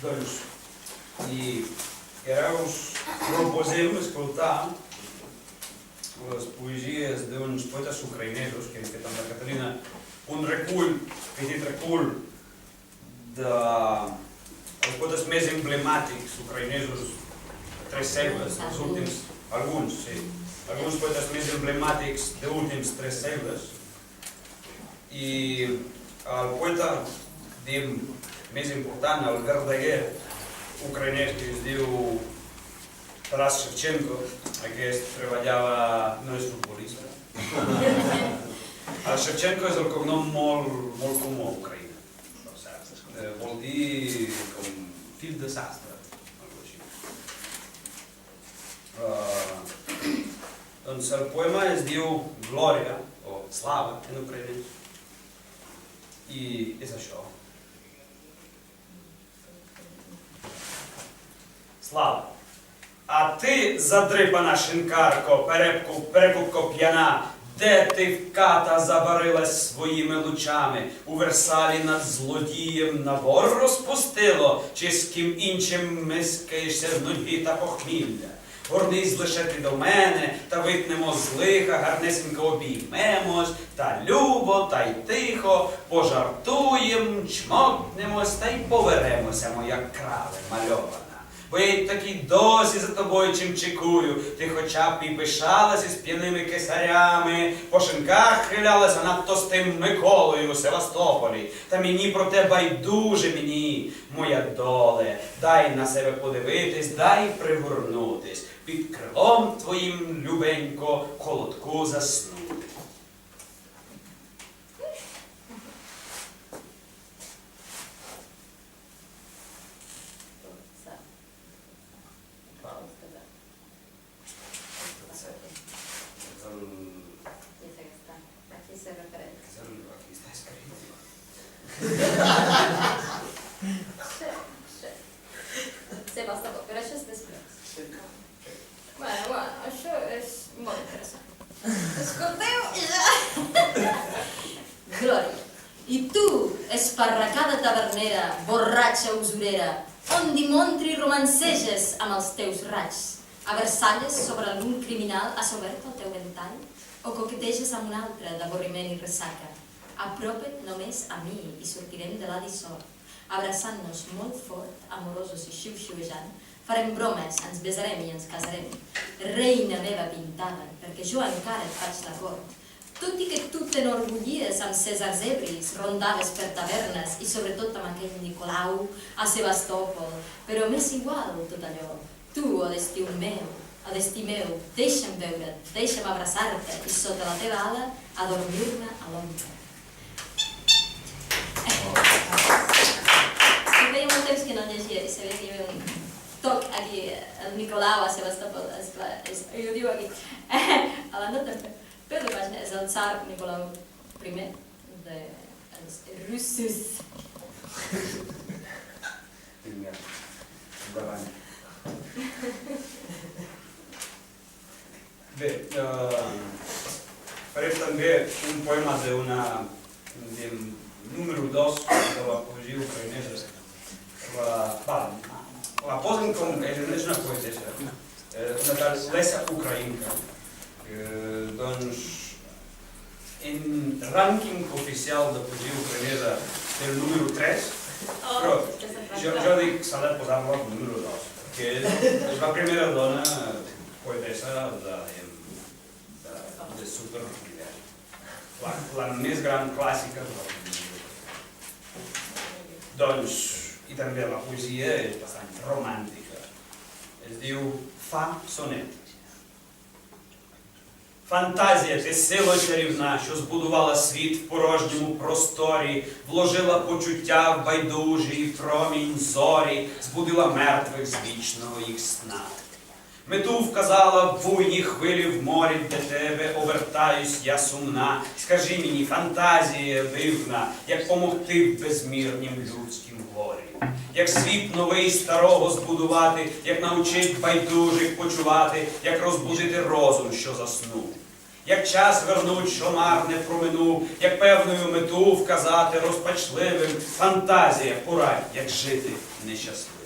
Doncs, i ara us proposem escoltar les poesies d'uns poetes ucraïnesos que hem fet amb la Catalina, un recull, petit recull dels poetes més emblemàtics ucraïnesos de 3 segles, els últims, alguns poetes més emblemàtics dels últims 3 segles. I el poeta, diguem, més important, el verdaguer ucraïnès, que es diu Taras Shevchenko, aquest treballava, no és futbolista. El Shevchenko és el cognom molt comú a Ucraïna. Vol dir com fill de sastre, alguna així. Doncs el poema es diu Glòria, o Slava en ucraïnès, i és això. Слава, а ти, задрипана шинкарко, перекупко п'яна, де ти в ката забарилась своїми лучами, у Версалі над злодієм набор розпустило, чи з ким іншим мискаєшся в нудьги та похмілля? Горнись лише ти до мене, та випнемо з лиха, гарнесенько обіймемось, та любо, та й тихо, пожартуєм, чмокнемось, та й поверемося, моя крале мальована. Бо я й таки досі за тобою чимчикую, ти хоча б і пишалася з п'яними кисарями, по шинках хилялася надто з тим Миколою у Севастополі. Та мені про те байдуже мені, моя доле, дай на себе подивитись, дай пригорнутись, під крилом твоїм, любенько, колодку заснути. Sebastopol, però això és després. Bueno, això és molt interessant. Escolteu i ja! Glòria, i tu, esparracada tavernera, borratxa usurera, on dimontri romanceges amb els teus raigs, a Versalles sobre algun criminal has obert el teu ventall, o coqueteges amb un altre d'avorriment i ressaca? Apropa't només a mi i sortirem de la dissort. Abraçant-nos molt fort, amorosos i xiu-xiuejant, farem bromes, ens besarem i ens casarem. Reina meva pintada, perquè jo encara et faig la cort. Tot i que tu t'enorgullies amb Cèsars ebris, rondaves per tavernes i sobretot amb aquell Nicolau a Sebastòpol, però m'és igual tot allò. Tu, o destí meu, deixa'm veure't, deixa'm abraçar-te i sota la teva ala adormir-me a l'ombra. Feia molt temps que no llegia i sabia que hi havia un toc aquí, el Nicolau a Sebastòpol, i ho diu aquí, a la nota peu de pàgina, és el tsar Nicolau I dels russos. Vinga, endavant. Bé, farem també un poema d'una, número 2 de la poesia ucraïnesa. La posen com, és una poetessa, una tal Lesa Ukrainka. Doncs, en rànquing oficial de poesia ucraïnesa té el número 3, però jo dic que s'ha de posar-la al número 2, perquè és la primera dona poetessa de superlider. La més gran clàssica de la poesia. Doncs, i també la poesia és bastant romàntica. Es diu Fa сонет. Фантазія, ти сила чарівна, що збудувала світ в порожньому просторі, вложила почуття в байдужий промінь зорі, збудила мертвих з вічного їх сна. Мету вказала в буйні хвилі в морі, де тебе обертаюсь я сумна. Скажи мені, фантазія дивна, як помогти в безмірнім людськім горі. Як світ новий старого збудувати, як навчить байдужих почувати, як розбудити розум, що заснув. як час вернуть, що марне проминув, як певною мету вказати розпачливим, фантазія порадь, як жити нещасливо.